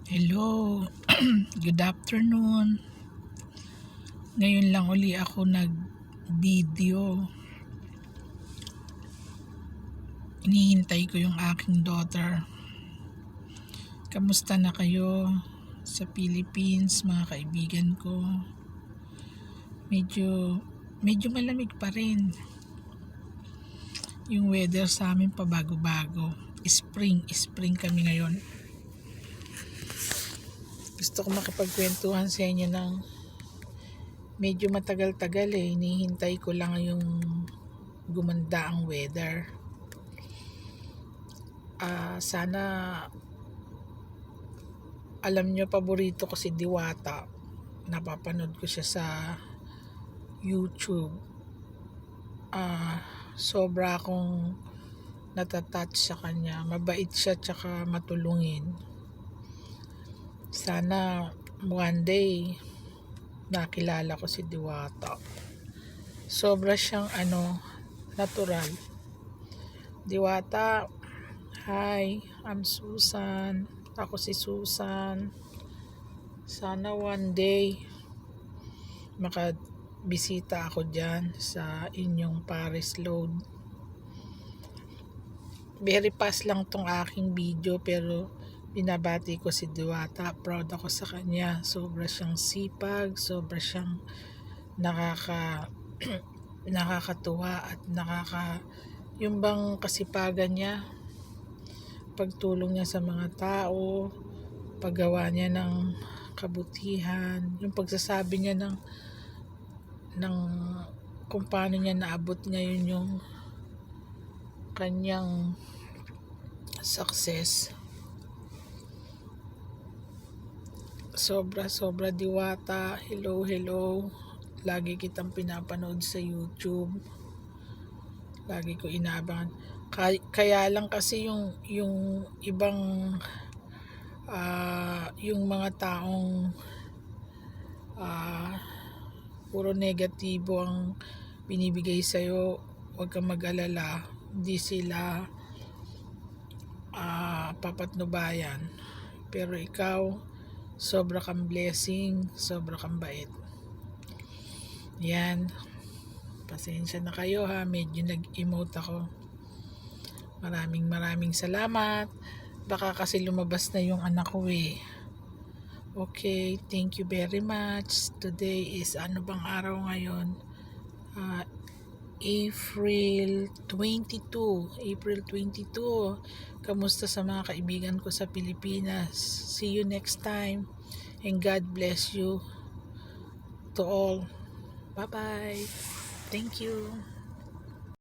Hello, good afternoon. Ngayon lang uli ako nag-video. Inihintay ko yung aking daughter. Kamusta na kayo sa Philippines, mga kaibigan ko? Medyo malamig pa rin. Yung weather sa amin pabago-bago. Spring kami ngayon. Gusto ko makipagkwentuhan sa inyo ng medyo matagal-tagal hinihintay ko lang yung gumanda ang weather. Sana alam nyo, paborito ko si Diwata. Napapanood ko siya sa YouTube. Sobra akong natatouch sa kanya. Mabait siya tsaka matulungin. Sana one day nakilala ko si Diwata. Sobra siyang natural. Diwata, hi, I'm Susan. Ako si Susan. Sana one day makabisita ako dyan sa inyong Paris Load. Very fast lang tong aking video pero binabati ko si Diwata. Proud ako sa kanya. Sobra siyang sipag, sobra siyang nakakatuwa at yung bang kasipagan niya, pagtulong niya sa mga tao, paggawa niya ng kabutihan, yung pagsasabi niya ng kung paano niya naabot ngayon yung kanyang success. Sobra Diwata. Hello. Lagi kitang pinapanood sa YouTube. Lagi ko inaabangan. Kaya lang kasi yung ibang yung mga taong puro negatibo ang binibigay sa'yo, huwag kang mag-alala. Hindi sila papatnubayan. Pero ikaw, sobra kang blessing, sobra kang bait. Yan. Pasensya na kayo ha, medyo nag-emote ako. Maraming salamat. Baka kasi lumabas na yung anak ko Okay, thank you very much. Today is ano bang araw ngayon? April 22. Kamusta sa mga kaibigan ko sa Pilipinas? See you next time and God bless you to all. Bye-bye. Thank you.